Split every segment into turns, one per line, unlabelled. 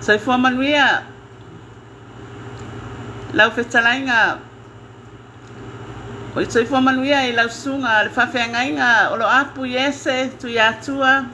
Sai fua manuia lau fetalainga o sai fua manuia I lau sunga le fafeangainga o lo apu yese tu yatua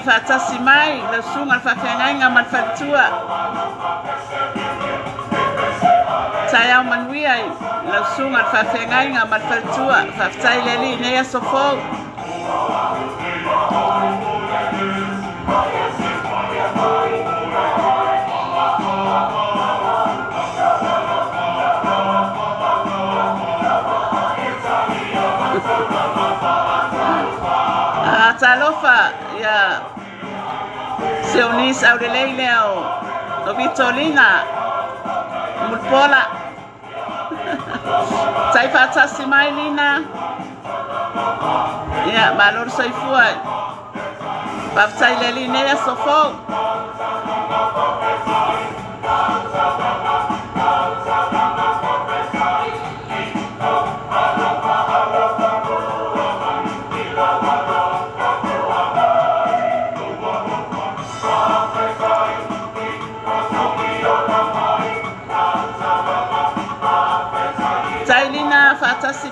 fatasi mai la sunga fafeangainga mal fatua saya manuia la sunga fafeangainga mal fatua faftai leli nei sofo talofa ya Sionis Aurelio o Vitolina Mulpola sai fatasi mai lina ya malor sai fuai baftai leli nei sofo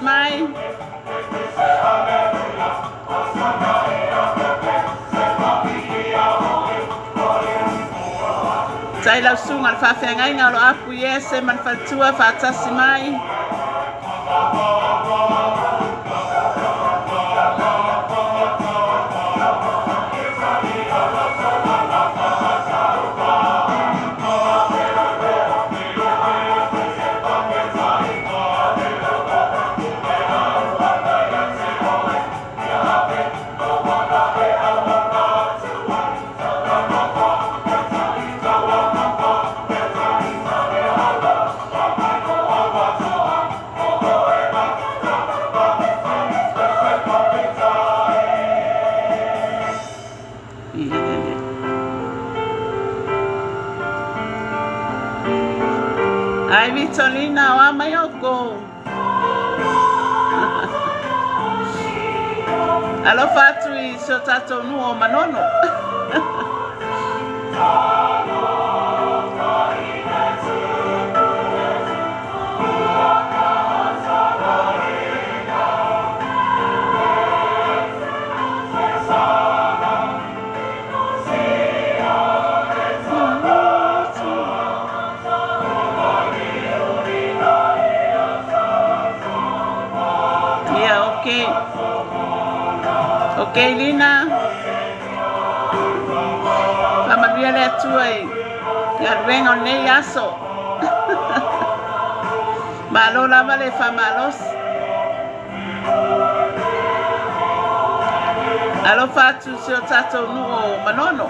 mai. Tai lau sunga le whawhiangainga o lo apu Iese man whatua whatasi mai. Ai Vitolina o Amayoko. Alo fatu I Satauro o manono. Okay, Lina. Pamaria le tuai. Ya vengo ne yaso. Malo la vale famalos. Alo fatu Satauro no manono.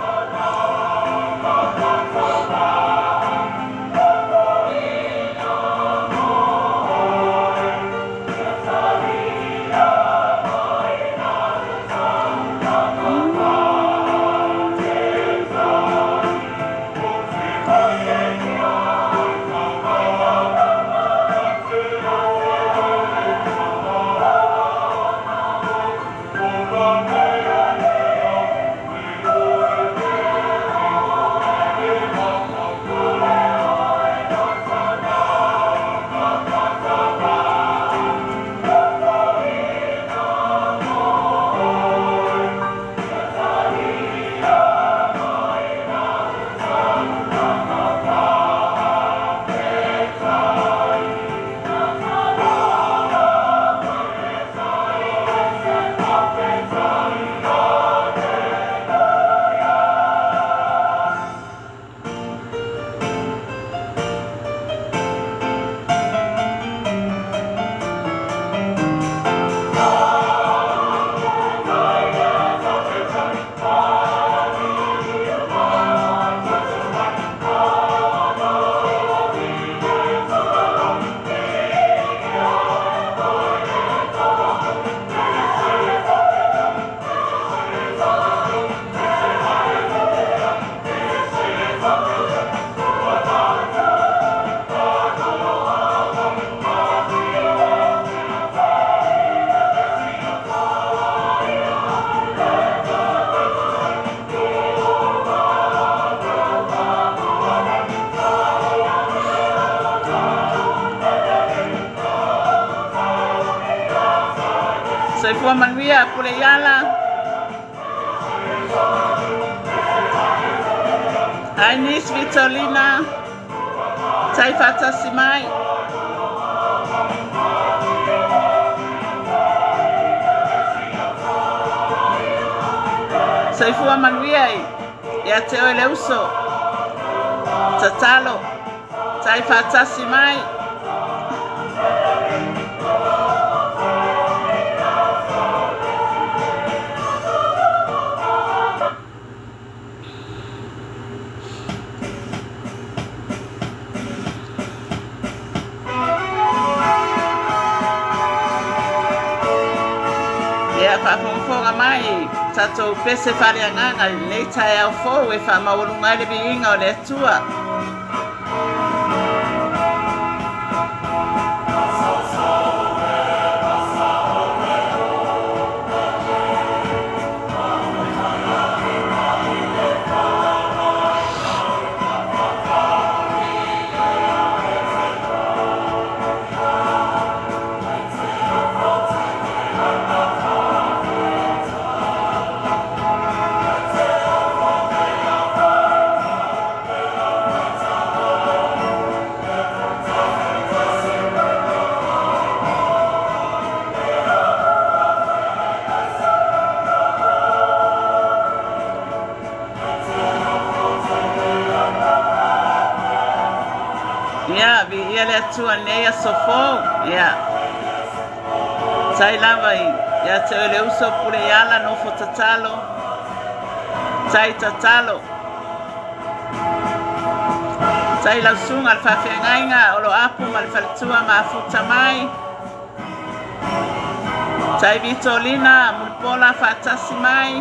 Sai fua manuia pule yala. Ai nis Vitolina. Tai fatasi mai. Sai fua manuia ya te o le uso. Tatalo. Tai fatasi mai. Whafonga mai, tatou pese whareanganga nei tai au Feau e whamaurunga le biinga o le atua. Ia vi ia le atua nei a Feau. Ia. Tai lava ia te le uso pure ala no fotatalo. Tai tatalo. Tai la sunga al fafengainga o lo apu mal faltua ma futa mai. Tai vitolina mulpola fatasi mai.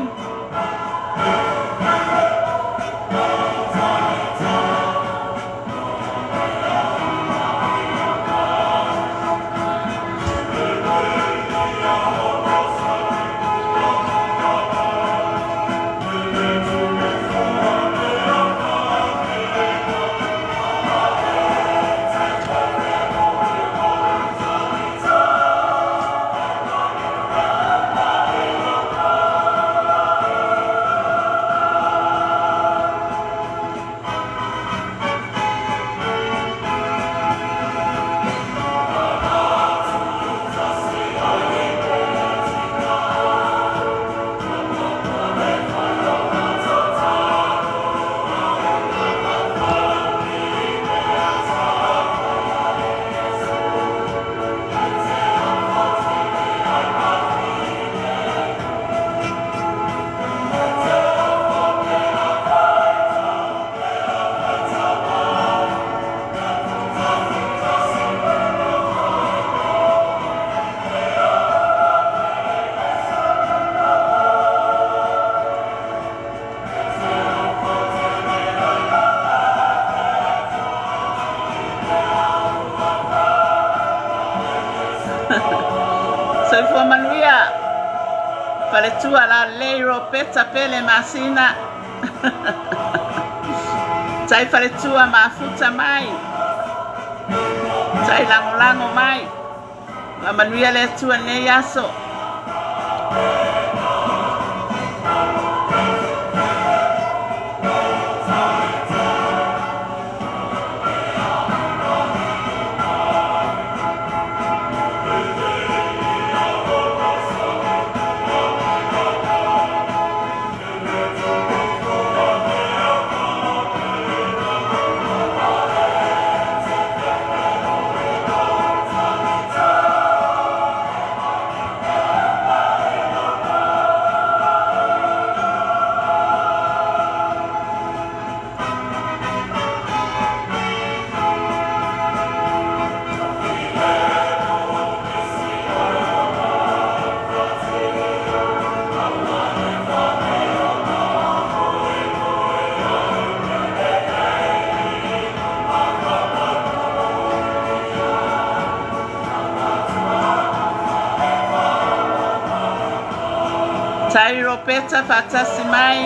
Soy Feau Manuia. Fale tua la leiro pezza pele masina. Tai fale tua ma futa mai. Tai lango mai. La Manuia le tua ne yaso. Tai ropeta fatasi mai.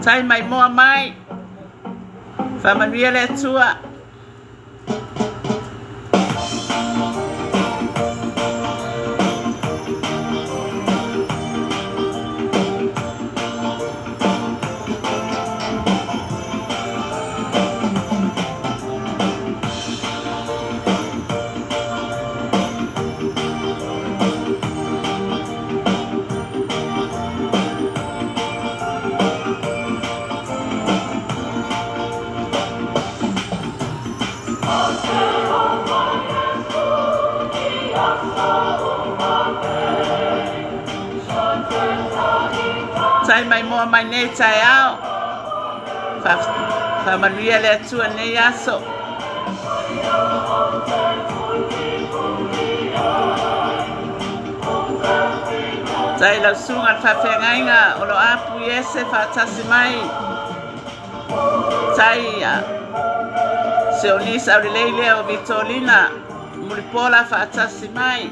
Tai mai moa mai. Fa Manuia le tua. Tai mai moa mai nei tai ao. Fa Manuia le tua nei aso. Tai la sunga fa fengainga o lo apu yese fa tasi mai. Tai se onisa o leile o vitolina mulipola fa tasi mai.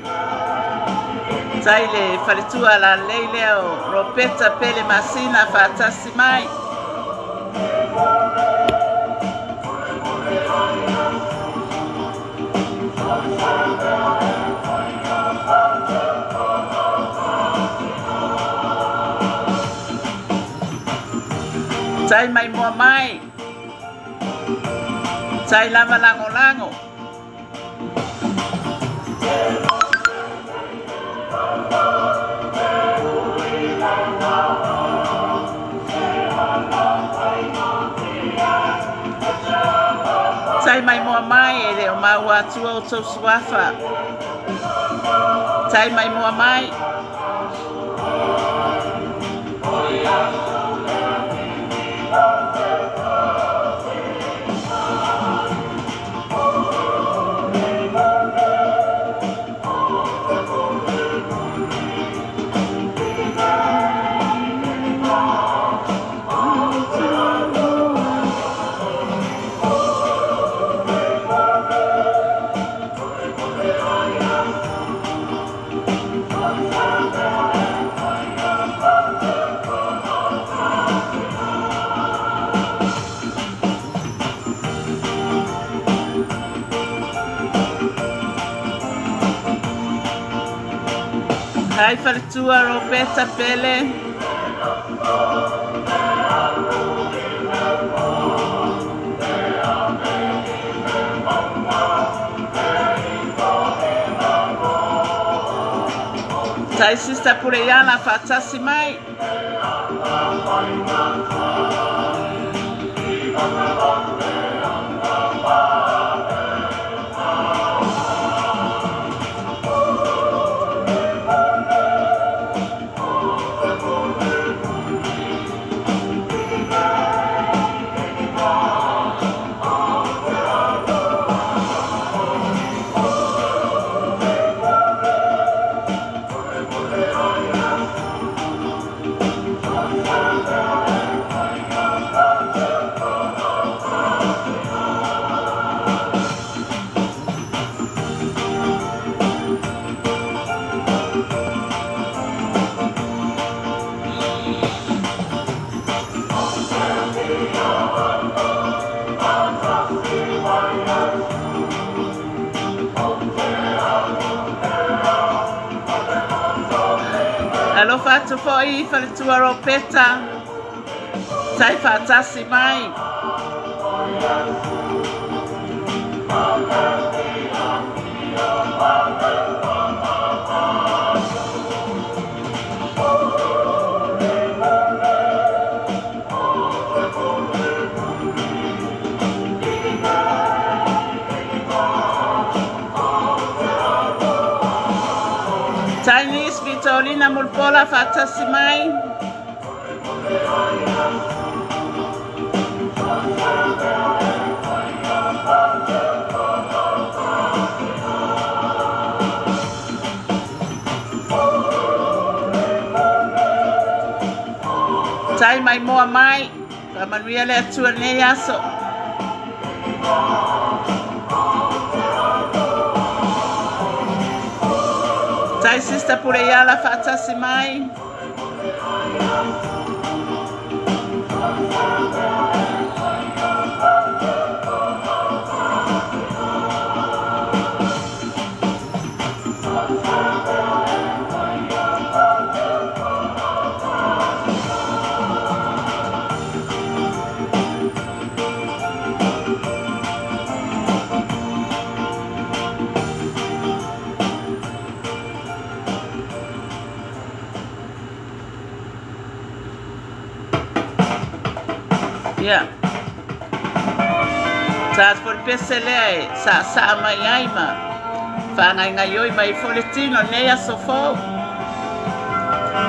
Tai le faletua la leile o ropeta pele masina fa tasi mai. Sai mai mua mai. Sai lava lango lango. Sai mai mua mai e leo maua atua o tau suafa. Sai mai mua mai. Hai whaletua ro peta pele. Tai sista pure iana fatasi mai. Alo fatu foi whaletua ro peta. Tai fatasi mai. Chinese Vitolina mulpola fatasi mai. Tai mai moa mai. Kamanuia le atua nei aso. Tai sista pure iala fatasi mai. Yeah. Sa for pesele sa mai ai ma. Fa ngai oi mai foletino nei a sofo.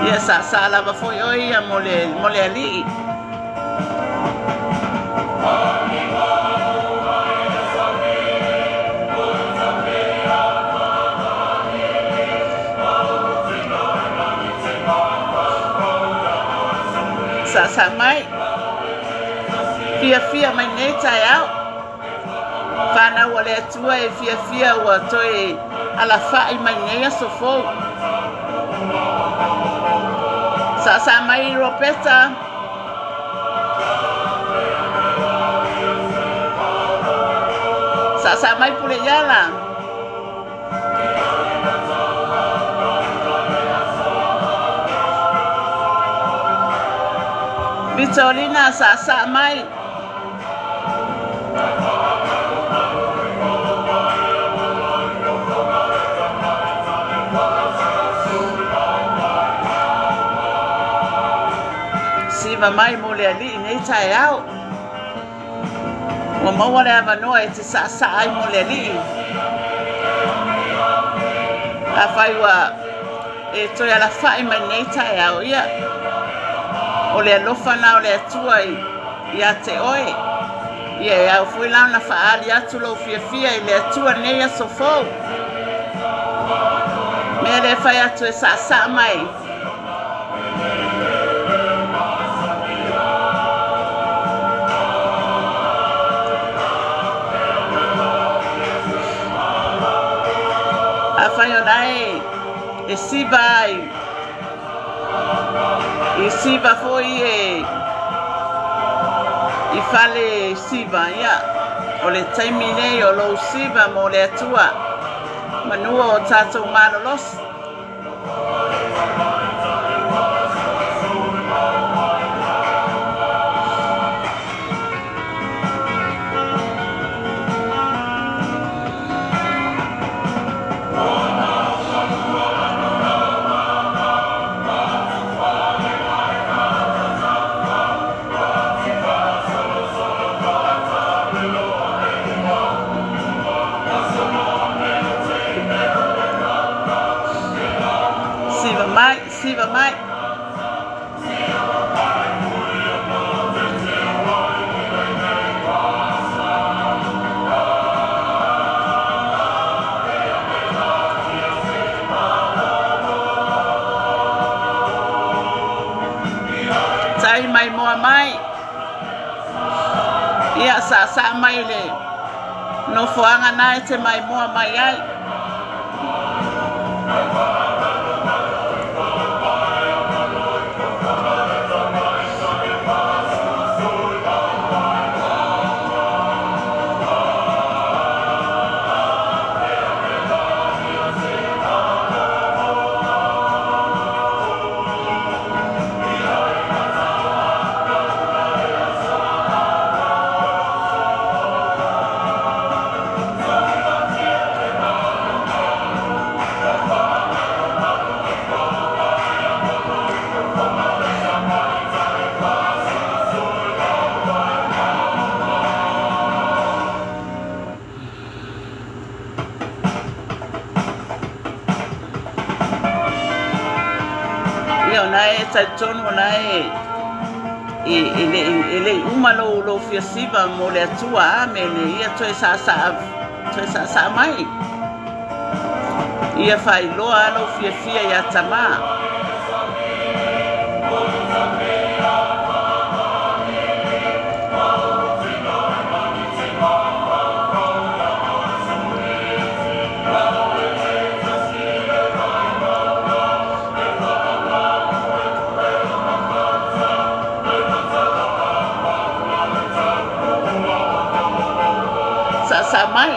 Yeah, sa lava foi oi a mole ali. Sa mai. Fia mai nei tai au. Fana wale atua e fia ua toi ala fai mai nei a sofo. Sa mai ropeta. Sa mai pule yala. Vitolina sa mai. Siva mai mo le ali nei tai au. Wa mo wale ava no e te sa ai mo le ali. A fai wa e to ya la fai mai nei tai au ia. O le alofa na o le atua ia te oe. Ia e au fui lau na faali atu lo fia i le atua nei a sofou. Mea le fai atu e sa mai. A fai o nai e siva ai. I siva foi i fale siva ia o le taimi nei o lo siva mo le atua manua o tatou malolos Siva mai. Tai mai moa mai. Ia sa mai le. No foanga nai te mai moa mai ai. Tai tonu nai ele uma lo fia siva mo le atua me le ia toi sa mai ia fai loa lo fia ia tama sa mai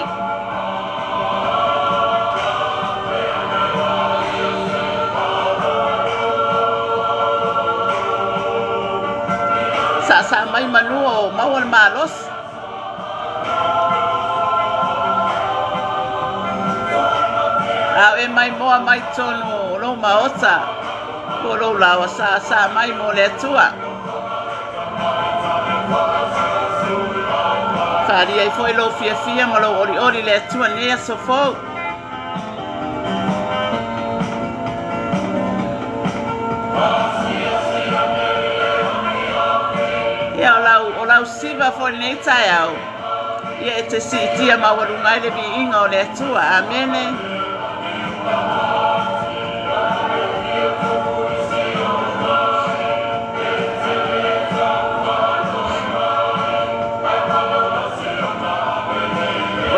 sa mai manuo mawal malos a e mai moa mai tonu lo maota ko lo lawa sa mai mo le tua Fari ai foi lo fia ma lo ori le tua nea sofou. Ia o lau siva foi nei tai au. Ia e te si tia ma waru ngai le bi inga o le tua. Amene.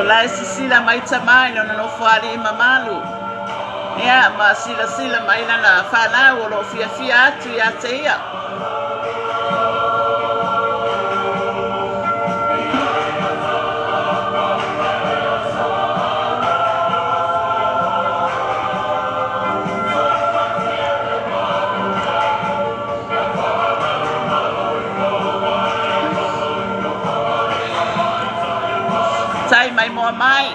Lai sila mai tamai no fari mamalu. Ia ma sila mai na fana o lo fia atu ia te ia. mai moa mai.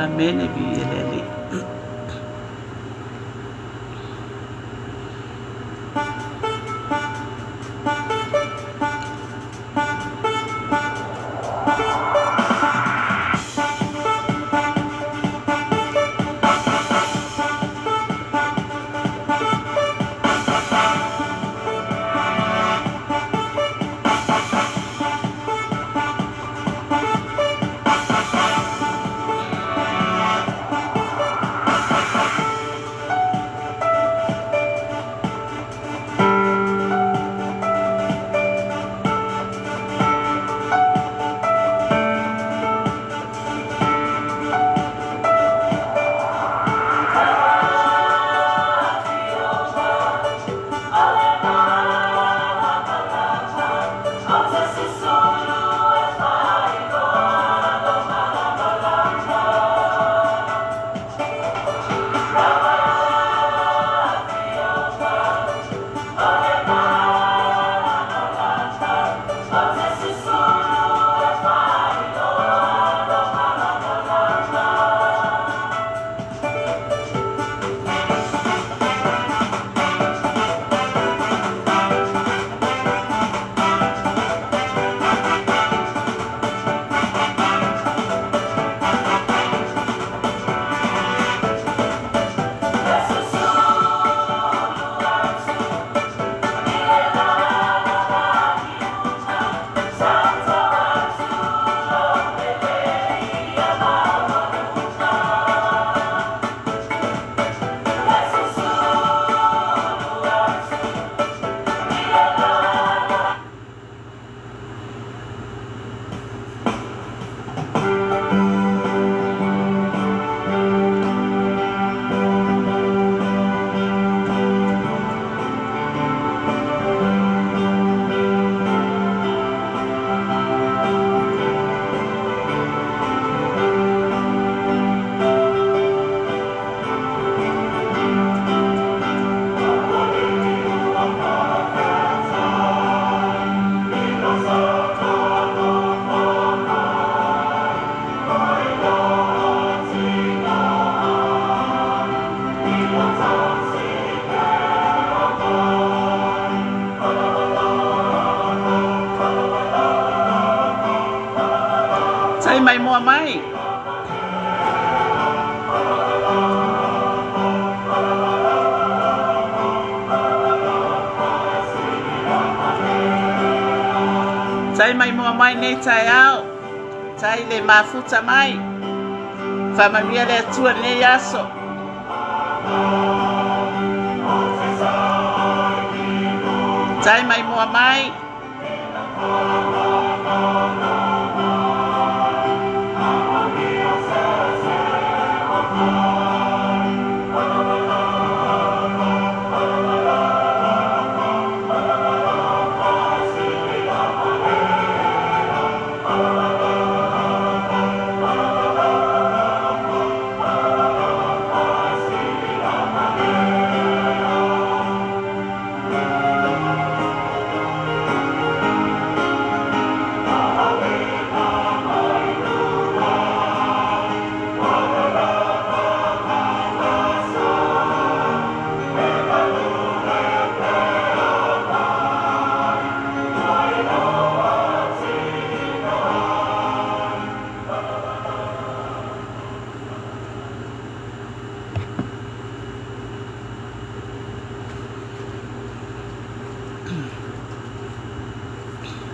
Amen e bielele. Sai mai moa mai. Sai mai moa mai nei tai au. Tai le mafuta mai. Famamia le atua nei aso. Tai mai moa mai.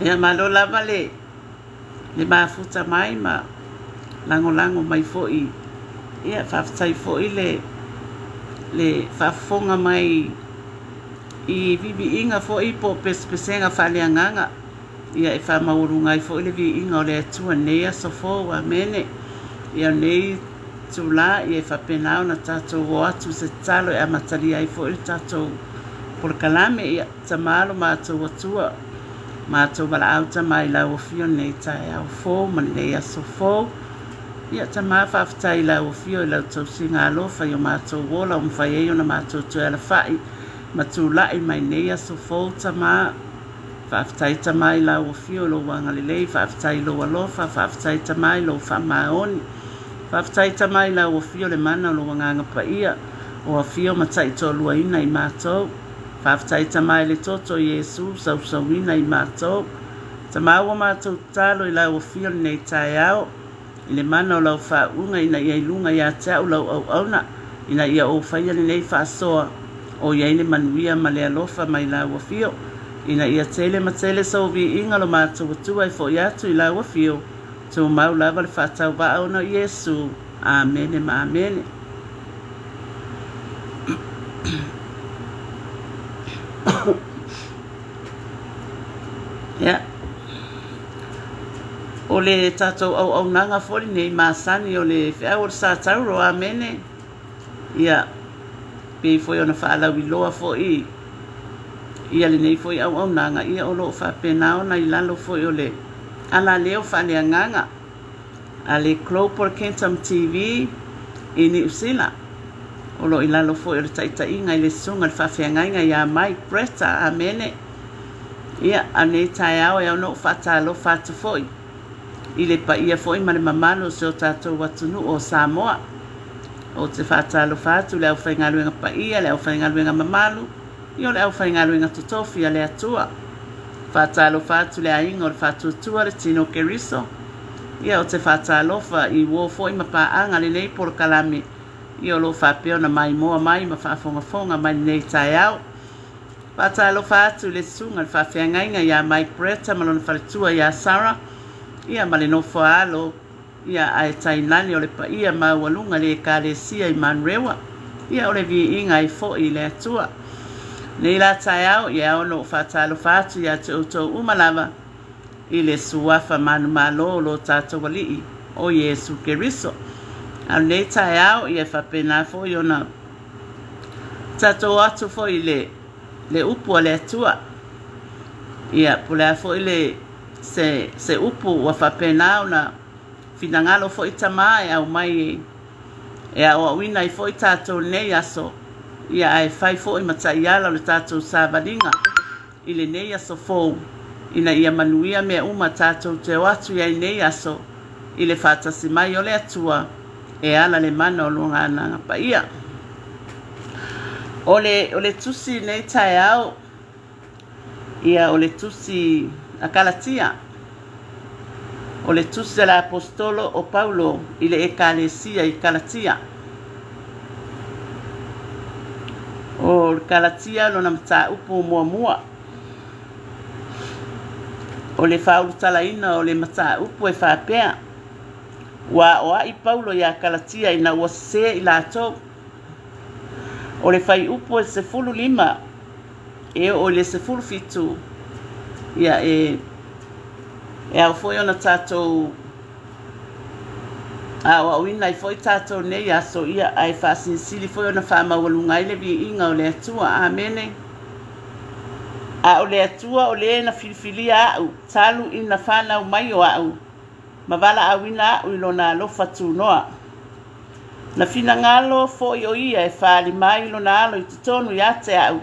Ia malo lava le mafuta mai ma lango mai fo'i. Ia whaftai fo'i le whafonga mai i vivi inga fo'i po pespesenga whaleanganga. Ia e whamaurunga i fo'i le vi inga o le atua nea so fo amene. Ia nei tula ia e whapenao na tātou o atu se talo e amatalia i fo'i le tātou por kalame ia tamalo mātou atua. Mātou wala au tamai lau o fio nei tae au fo manea so fo. Ia tamā whaftai lau o fio i lau tau singa alofa i o mātou wola o mwhai eo na mātou tue ala whai. Matu lai mai nea so fo tamā. Whaftai tamai lau o fio lo wangalilei. Whaftai lo alofa. Whaftai tamai lo whamaoni. Whaftai tamai lau o fio le mana lo wanganga pa ia. O a fio matai tolua ina i mātou. Whaftai tamai le toto Yesu sausawina i mātou. Tamaua mātou talo i lau o fio nei tae ao. I le mana o lau whaunga ina ia ilunga ia tau lau au auna. Ina ia o whaia ni nei whaasoa. O ia ine manuia ma le alofa mai lau o fio. Ina ia tele ma tele sau vi inga lo mātou atua i fo iatu i lau o fio. Tau mau lava le whaatau wa au na Yesu. Amene ma amene. Ya. O le tātou au nanga fori nei māsani o le Feau o le Satauro amene. Ia. Pei foi ona whaalau i loa foi. Ia le nei foi au nanga. Ia o loo whapenao na i lalo foi o le. Ala leo whaneanganga. A le Clopor Kentam TV. I ni usila. O lo i lalo foi o le taitainga i le sunga le whawhiangainga ia mai preta amene. Ia ane tae ao e au no whatalo whatu foi. I le pa ia foi ma le mamalo se o tātou watunu o Samoa. O te whatalo whatu le au whaingaluenga pa ia, le au whaingaluenga mamalu. I o le au whaingaluenga tutofi a le atua. Whatalo whatu le ainga o le whatu tua le tino keriso. Ia o te whatalo wha i wo foi ma paanga le nei por kalame. I o lo whapeo na mai moa mai ma whafonga mai nei tae ao. Whatalo whatu le sunga le whawhiangainga ia Mike Bretta malona whaletua ia Sarah. Ia male no whaalo. Ia ai tainani o le pa ia maualunga le kālesia i manrewa. Ia o le vi inga i fo i le atua. Nei la tae au ia o no whatalo whatu ia te utou umalava. I le suafa manu malo lo tātou walii o Yesu Keriso. Au nei tae au ia whapena fo i ona. Tātou atu fo i le upu le atua. Ia pulea fo i le se upu wa whapenao na finangalo fo i tamae au mai e au awina i fo i tātou nei aso. Ia ai whai fo i matai ala le tātou sāvaringa. I le nei aso fo. Ina ia manuia mea uma tātou te watu ia i nei aso. I le whatasi mai o le atua. E ala le mana o lunga ananga pa ia. O le tusi nei tae au. Ia o le tusi a Galatia. O le tusi de la apostolo o Paulo i le ekalesia i Galatia. O Galatia lo na mta upu mua. O le faulu talaina o le mata upu e whapea. Wa i Paulo ia Galatia ina ua se i lato. O le fai upu e se fulu lima. E o le se fulu fitu. Ia e au foi ona tātou. A o ina i foi tātou nei aso ia ai whasinsili foi ona whamawalunga i le vi inga o le atua. Amene. A o le atua o le na filifilia au. Talu ina whanau mai o au. Mavala awina au ilona alofa tūnoa. Na fina ngalo fo i o ia e whaali mai ilona alo i tutonu i ate au.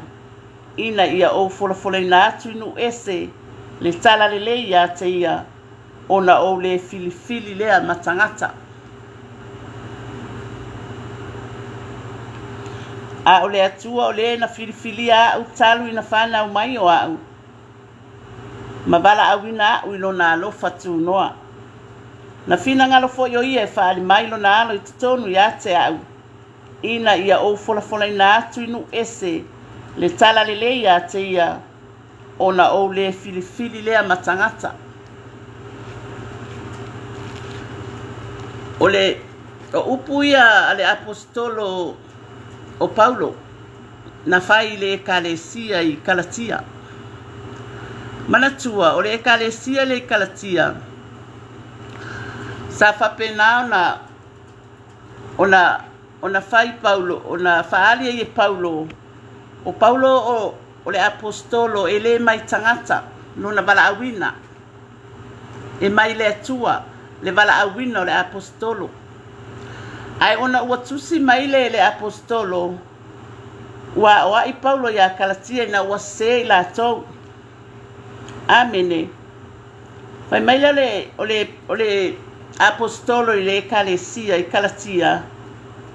Ina ia o fola ina atu inu ese le tala le le i ate ia ona o le filifili lea matangata. A o le atua o le na filifilia au talu ina whanau mai o au. Mavala awina au ilona alofa tūnoa. Na fina ngalo fo yo ia e whaali mai ilona alo i tutonu i ate au. Ina ia o fola ina atu inu ese le tala le le i ate ia ona o le filifili lea matangata. O upu ia ale apostolo o Paulo na fai le ekalesia I Kalatia. Manatua o le ekalesia le Kalatia. Sa whapena ona fai Paulo, ona faalia I Paulo. O Paulo o le apostolo e le mai tangata no na bala awina. E mai le atua le bala awina o le apostolo. Ai ona ua tusi mai le apostolo wa I Paulo ya Kalatia na ua se la tau. Amene. Fai mai o le apostolo I le ekalesia I Kalatia.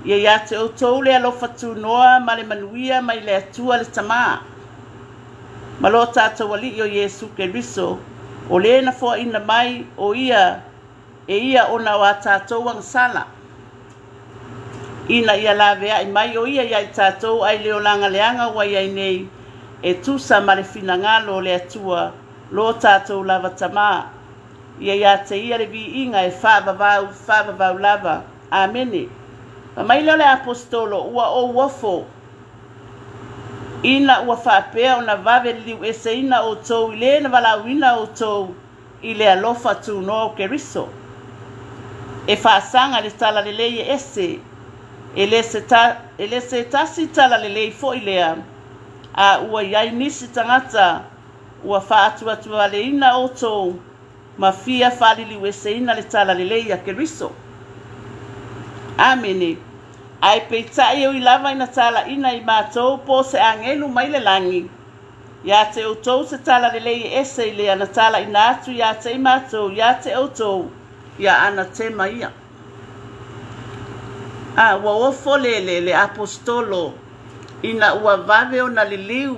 Ia te o tau le alofa tunoa ma le manuia mai le atua le tamaa. Ma lo tātou wali o Yesu Keriso o le na fo ina mai o ia ona wa tātou ang sala. Ina ia la vea I mai o ia I tātou ai leo langa leanga wa ia nei e tusa ma le finangalo le atua lo tātou lava tamaa. Ia te ia le vi inga e whaavavau lava. Amene. Mai leo le apostolo ua o wafo. Ina ua whaapea o na vave liu e se ina o tou I le na walawina o tou I le alofa tu no Keriso. E whaasanga le tala le lei ese. E le se tasi tala le lei fo I lea. A ua iai nisi tangata ua whaatuatua le ina o tou. Ma fia whali liu e se ina le tala le lei a Keriso. Amene. Ai peitai o I lava ina tala ina I mātou po se angelu mai le langi. Ia te o tou se tala le lei ese I lea na tala ina atu ia te I mātou, ia te o tou, ia ana te maia. Ua ofo le apostolo ina ua vave o na liliu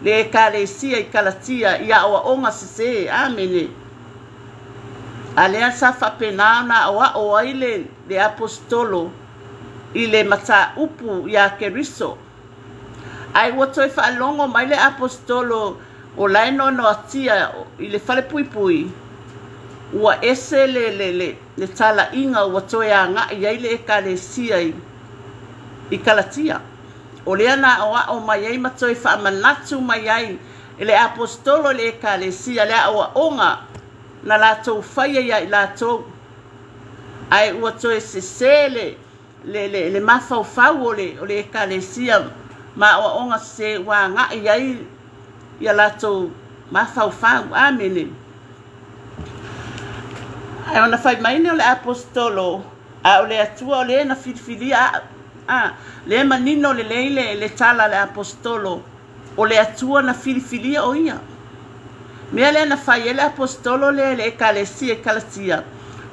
le ekalesia I Kalatia ia oa onga sese, amene. Alea sa whapena na o aile le apostolo I le mata upu ia Keriso. Ai watoi whaalongo mai le apostolo o laino no atia I le whale pui pui. Ua ese le tala inga watoi a nga I le ekalesia I Kalatia. O lea na o mai ai matoi whaamanatu mai ai le apostolo le ekalesia lea o onga na lātou whaia ia I lātou. Ai ua toi se le mafau o le ekalesia ma o onga se wa nga ai ia lātou mafau. Amene. Ai ona fai mai ne o le apostolo a o le atua o le na filifilia le manino le tala le apostolo o le atua na filifilia o ia. Mea le na fai le apostolo le ekalesia I Kalatia.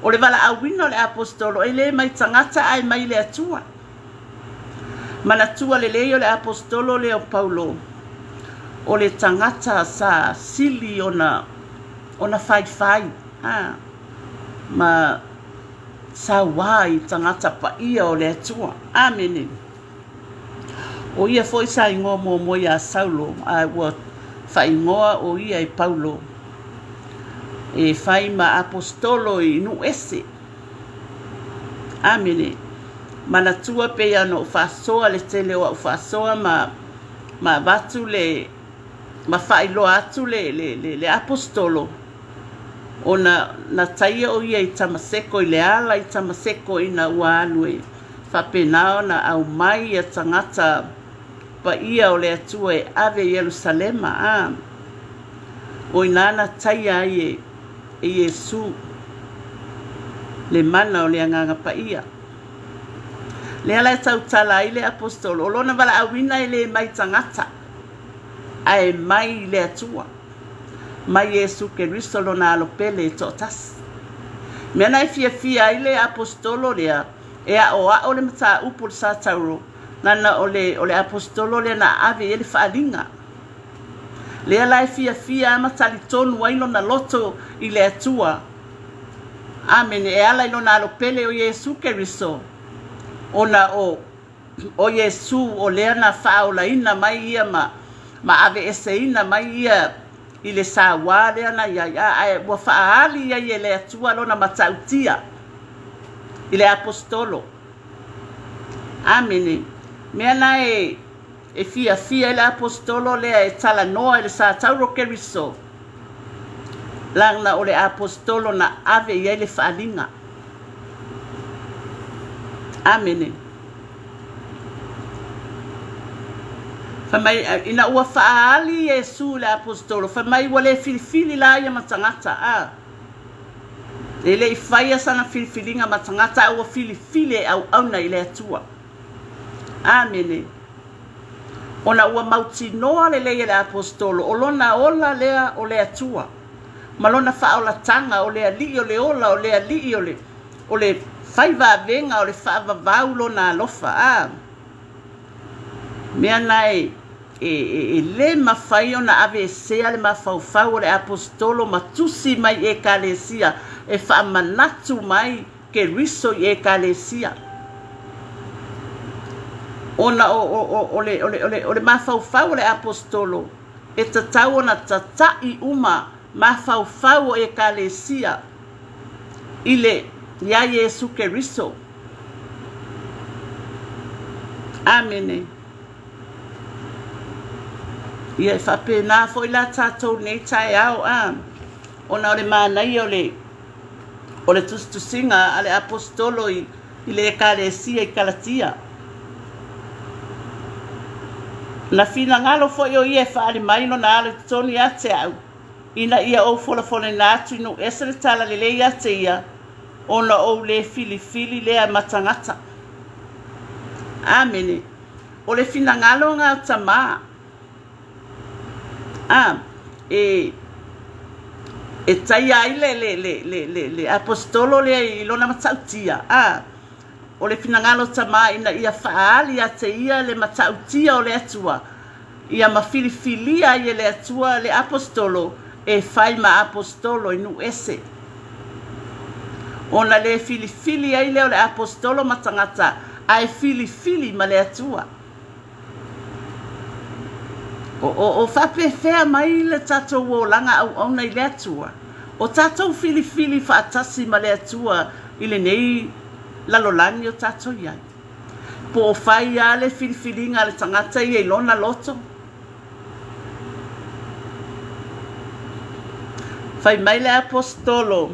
O le wala awino le apostolo e le mai tangata ai mai le atua. Manatua le leo le apostolo le o Paulo. O le tangata sa sili ona fai. Ma sa wai tangata pa ia o le atua. Amene. O ia foi sa ingoa mo ia Saulo. Ua fai ngoa o ia I Paulo. E fai ma apostolo I nu ese. Amene. Manatua pe ano fasoa le tele o fasoa ma batu ma fai lo atu le apostolo. Ona na taia o ia I tamaseko I le ala I tamaseko I na ua alue. Whapenao na au mai a tangata pa ia o le atua e ave Yerusalema. O inana taia e Yesu le mana o le anganga pa ia. Le ala tau tala I le apostolo. O lona wala awina I le mai tangata. Ai mai le atua. Mai Yesu Keriso lona alopele e totas. Mea nai fia I le apostolo lea. Ea o le mata upu le Satauro. Nana o le apostolo le na ave ele whaalinga. Lea lai fia ama tali tonu waino na loto I le atua. Amen. E ala ino na alopele o Yesu Keriso. Ona o Yesu o lea na whaola ina mai ia Ma ave eseina mai ia i le sawa lea na ia ai ua faaali ia i le atua lona matautia i le apostolo. Amene. Mea na e fia i le apostolo lea e talanoa i le Satauro Keriso. Lana o le apostolo na ave ia i le faalinga. Amene. Famai ina ua faaali Yesu le apostolo. Famai wale filifili la ia matangata. Ele i faia sana filifilinga matangata ua filifili au auna i le atua. Amene. Ona ua mautinoa le le apostolo. Olona ola lea o le atua. Malona faola tanga o le ali o le ola o le ali o le faiva venga o le fava vaulo na lofa. Mea nai le mafai ona ave sea le mafaufau o le apostolo matusi mai e kalesia e whaamanatu mai ke riso i e kalesia. Ona o le mafaufau o le apostolo e tatau ona tatai uma mafaufau o e kalesia i le ia Yesu ke riso. Amene. Ia e whapena fo i la tātou nei tai au ona o le mānai o le tustusinga a le apostolo i le ekalesia i Kalatia. Na fina ngalo fo i o ia e whaari maino na ale toni ate au. Ina ia o fola na atu inu esere tala le lei ate ia ona o le filifili lea matangata. Amene. O le fina ngalo ngā tamaa. E tai ai le apostolo le ilona matautia. O le finangalo tama ina ia faali ate ia le matautia o le atua. Ia mafilifilia ia le atua le apostolo e fai ma apostolo inu ese. Ona le filifili ai le o le apostolo matangata ai filifili ma le atua. O fape fea mai le tatou o langa au nei le atua. O tatou filifili faatasi ma le atua i le nei lalolani o tatou iai. Po o fai a le filifilinga le tangata i lona loto. Fai mai le apostolo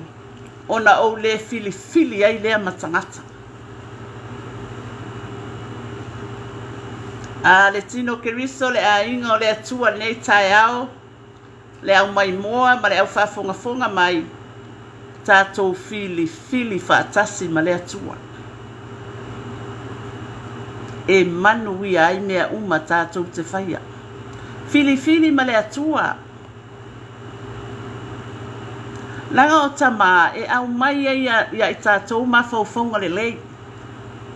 ona o le filifili ai lea matangata. Le tino keriso le ainga o le atua nei tai au le au mai moa ma le au whafonga mai tātou fili whaatasi ma le atua. E manu ia ai mea uma tātou te whaia. Fili ma le atua. Langa o tama e au mai ia i tātou mawhaufonga le lei.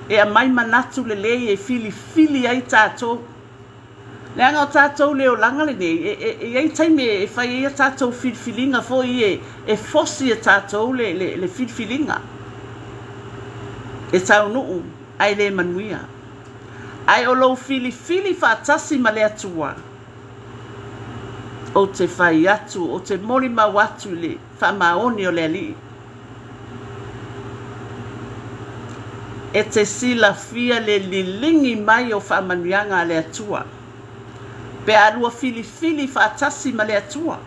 E a mai manatu le lei e fili ai tātou. Le anga o tātou leo langa le nei. E ai taime e whai e tātou filifilinga fo i e fosi e tātou le filifilinga. E tau nuu ai le manuia. Ai o lou fili whaatasi ma le atua. O te whai atu, o te mori mau atu le whamaoni o le ali. E te sila fia le lilingi mai o whaamanuianga le atua. Pe alua fili whaatasi ma le atua.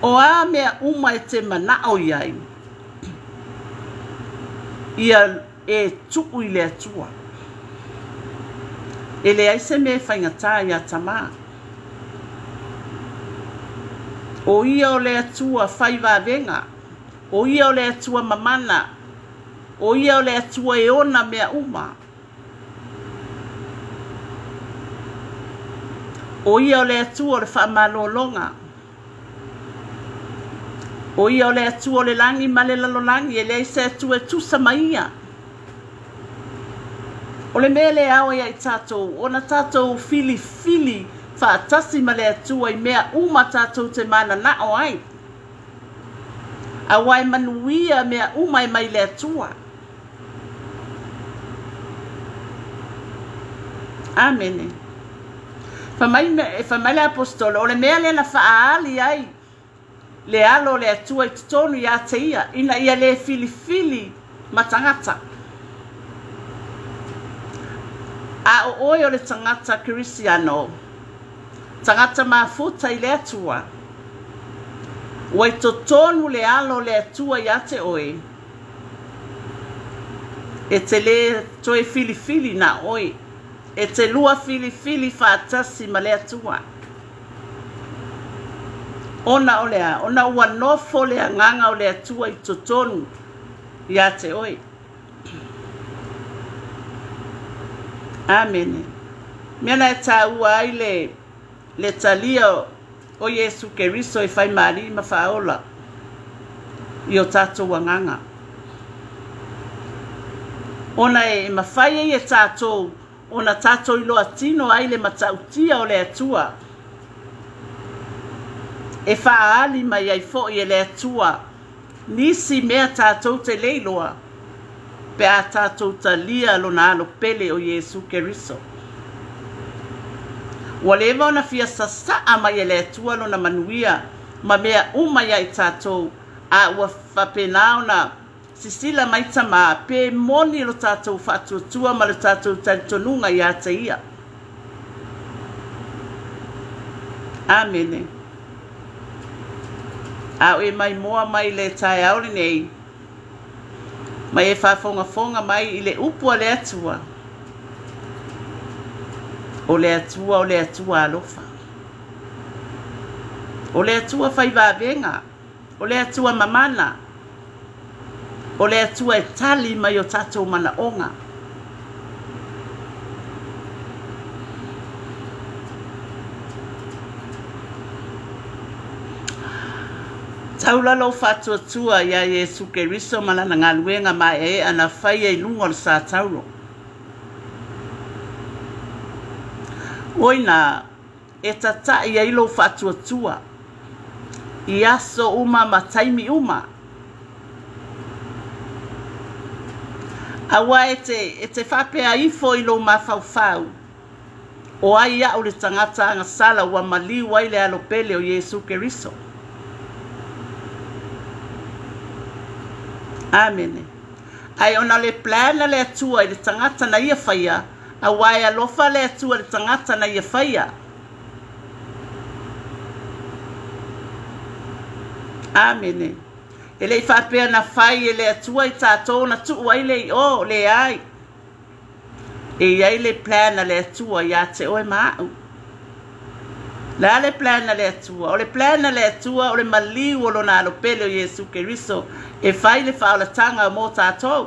O a mea uma e te manao iai. Ia e tuku i le atua. E le aise me whaingata ia tama. O ia o le atua whaiva venga. O ia o le atua mamana. O ia o le atua e ona mea uma. O ia o le atua o le whaamalolonga. O ia o le atua o le langi ma le lalolangi e le se atua e tusa maia. O le mele au ia i tātou, o na tātou fili whaatasi ma le atua i mea uma tātou te mana na o ai. A wai manuia mea uma i mai le atua. Amene. Famai le apostolo, o le mea le na whaali ai. Le alo le atua I tonu ia te ia, ina ia le fili matangata. A o oi o le tangata Kirisiano, tangata mafuta I le atua. Wai to tonu le alo le atua ia te oi. E te le toe fili na oi. E te lua fili whaatasi ma le atua. Ona o lea, ona ua nofo lea nganga o le atua I totonu ia te oi. Amen. Mena e tā ua ai le talia o Yesu Keriso e whai maari ma whaola I o tātou wanganga. Ona e mawhai e tātou, ona tātou I loa tino ai le matautia o le atua. E whaali mai ai fo I le atua, nisi mea tātou te leiloa, pe a tātou talia lo na alo pele o Yesu Keriso. Walewa ona fia sasaa mai le atua lo na manuia, ma mea umai ai tātou, a ua whapenao na sisila mai tama, pe moni lo tātou whatuatua ma lo tātou taritonunga I ata ia. Amen. A e mai moa mai le tai auri nei. Mai e whafonga mai I le upua le atua. O le atua alofa. O le atua whai wawenga. O le atua mamana. O le atua e tali mai o tatou mana onga. Taulalo whatuatua ia Yesu Keriso malana ngā luenga mai e ana whai e lungo le Satauro. Oina, e tata ia ilo whatuatua. I aso uma ma taimi uma. Awa e te whapea ifo ilo ma whau. O ai au le tangata anga sala ua mali waile alo pele o Yesu Keriso. Amen. Ai ona le plana le atua I le tangata na ia whaia, a wai alofa le atua le tangata na ia whaia. Amen. E le whapea na whai e le atua I tātou na tuu ai le o le ai. E iai le plana le atua ia te oe maau. La le plana le atua, o le plana le atua, o le maliu o lona alo pele o Yesu Keriso, e whai le whaolatanga o mō tātou.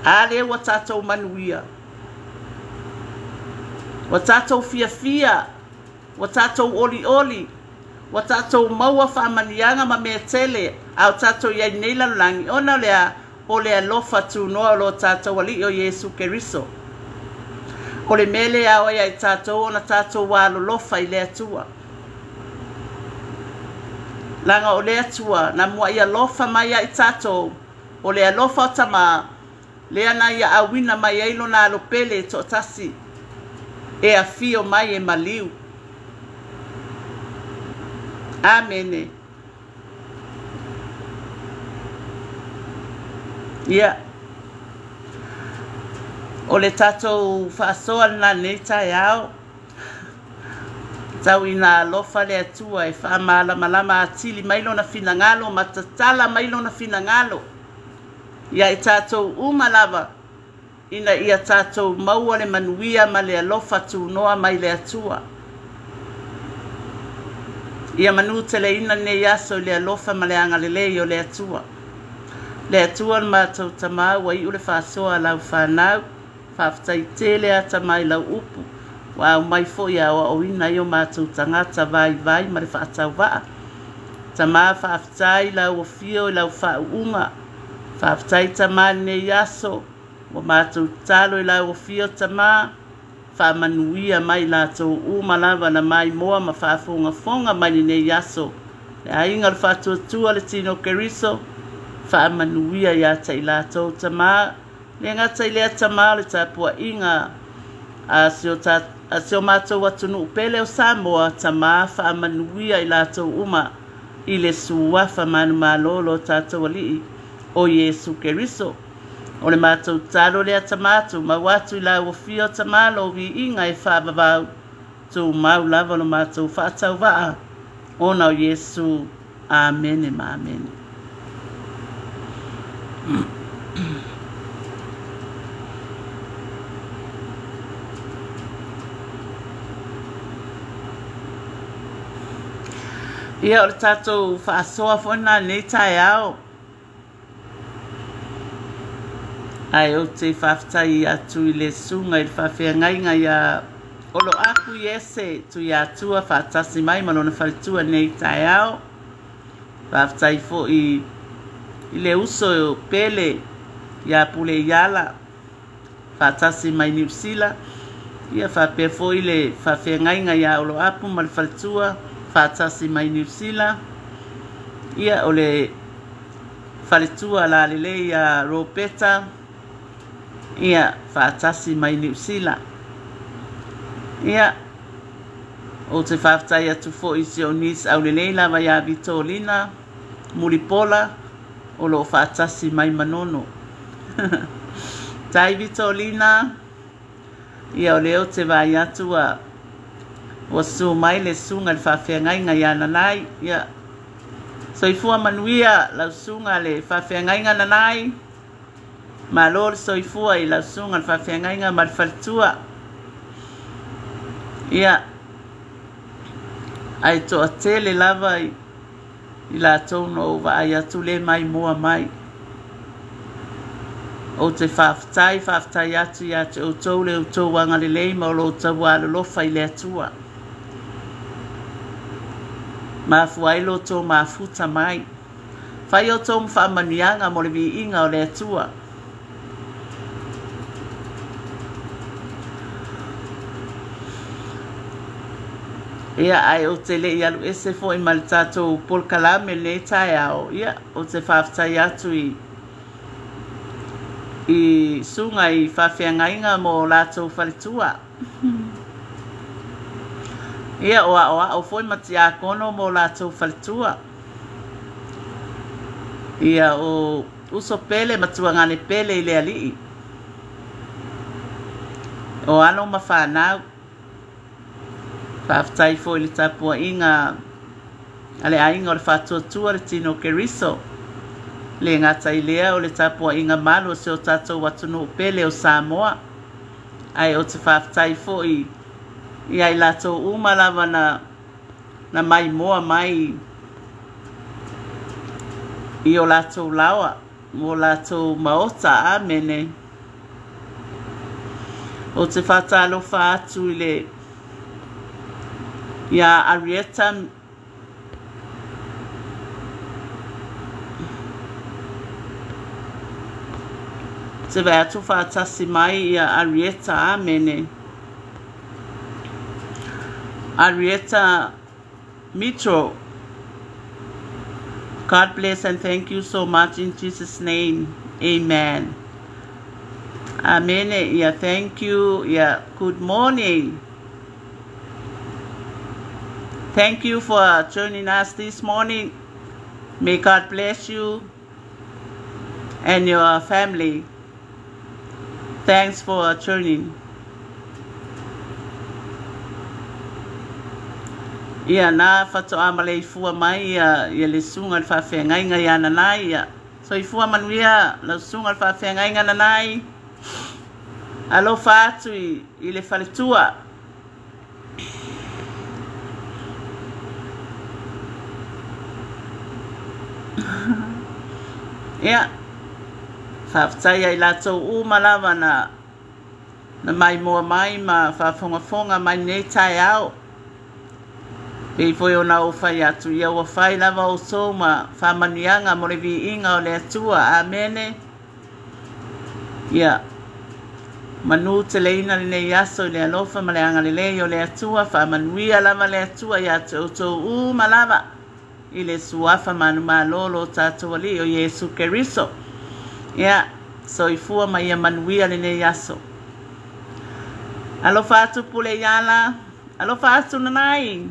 A le wa tātou manuia. Wa tātou fia, wa tātou oli, wa tātou maua whaamanianga ma mea tele, au tātou iai neila langi, ona lea o lea lofa tu noa lo tātou ali o Yesu Keriso. O le mele a oia I tātou ona tātou wālo lofa I le atua. Langa o le atua na mua ia lofa mai I tātou. O le lofa o tama. Lea na ia awina mai eilo na alo pele to tasi. E a fio mai e maliu. Amene. Yeah. O le tātou whaasoa na nei tai au. Tau ina lofa le atua e whaamala malama atili mailo na finangalo, matatala mailo na finangalo. Ia I tātou umalawa. Ina ia tātou maua le manuia ma le alofa tu noa mai le atua. Ia manu tele ina ne yaso le alofa ma le angalelei o le atua. Le atua ma tau tamau wa I ule whaasoa lau whanau. Whaftai tele ata mai lau upu. Wa mai fo ia o ina yo mātou tangata vai ma le whaatau waa. Ta maa whaftai lau o fio lau whaunga. Whaftai ta maa ne yaso. Wa mātou talo lau o fio ta maa. Whamanuia mai lātou umalawa na mai moa ma whafonga mai ne yaso. Le ainga le whatuatua le tino Keriso. Whamanuia ia tai lātou ta maa. Le ngata I lea tamau le tapua inga a sio mātou atunu upele o Samoa tamā whaamanuia I lātou uma I le suafa manu malolo tātou alii o Yesu Keriso. O le mātou talo lea tamātou mawatu I la uafia o tamalo vi inga e whaavavau tu mau lava lo mātou whaatau waa ona o Yesu. Amen e amen. Ia o le tātou whaasoa whona nei tae ao. Ai o te whaftai atu I le sunga I le whawhiangainga ia olo aku Iese tu ia atua whaatasi mai malona whalitua nei tae ao. Whaftai fo I le uso pele ia pule iala whaatasi mai New Zealand. Ia whapea fo I le whawhiangainga ia olo aku mal whalitua whaatasi mai New Zealand. Ia o le whalitua la lele ia ropeta. Ia whaatasi mai New Zealand. Ia o te whaftai atu fo I se o nis au lele lava ia Vitolina Mulipola o lo whaatasi mai manono. Tai Vitolina. Ia o leo te vai atu o su mai le sunga le whawhiangainga ia nanai. Ia soifua manuia lau sunga le whawhiangainga nanai. Ma lor soifua I lau sunga le whawhiangainga ma le whalitua. Ia ai toa tele lava I la tono wa ai atu le mai mua mai. O te whaftai atu ia te outou le outou wanga le lei ma o lo tawa le lofa I le atua. Ma fuailo to ma futa mai. Fai o to mwhamanianga mo le vi inga o le atua. Ia ai o te le ialu ese fo I malitato pol kalame le tae ao. Ia o te whaftai atu I sunga I whawhiangainga mo lato whalitua. Ia o foi mati a kono mo lato whalitua. Ia o uso pele matua ngane pele I le alii. O ano mawhanau. Whaftai fo I le tapua inga ale ainga o le whatuatua le tino Keriso. Le ngata I lea o le tapua inga malu o se o tatou watunu pele o Samoa. Ai o te whaftai fo I ai lato uma lava na mai moa mai I o lato lawa mo lato maota amene. O te whatalo whaatu I le ia Arieta te vai atu whaatasi mai ia Arieta amene. Arieta Mitro. God bless and thank you so much in Jesus' name. Amen. Amen. Yeah, thank you. Yeah, good morning. Thank you for joining us this morning. May God bless you and your family. Thanks for joining. Ia na fato amale fua mai ia le sunga le whawhengainga ia nanai ia. So I fua manuia la sunga le whawhengainga nanai. Alo fatu I le whaletua. Ia. Whaftai ai lato umalawa na mai mua mai ma whawhongafonga mai nei tai au. Pei foi ona o fai atu ia o fai lava o soma whamanianga mo le vi inga o le atua. Amene. Ia. Manu te leina le nei aso le alofa ma le anga le lei o le atua. Whamanuia lava le atua ia te oto malava. I le suafa manu malolo tātua li o Yesu Keriso. Ia. So I fua ma ia manuia le nei aso. Alofa atu pule yala. Alofa atu nanai.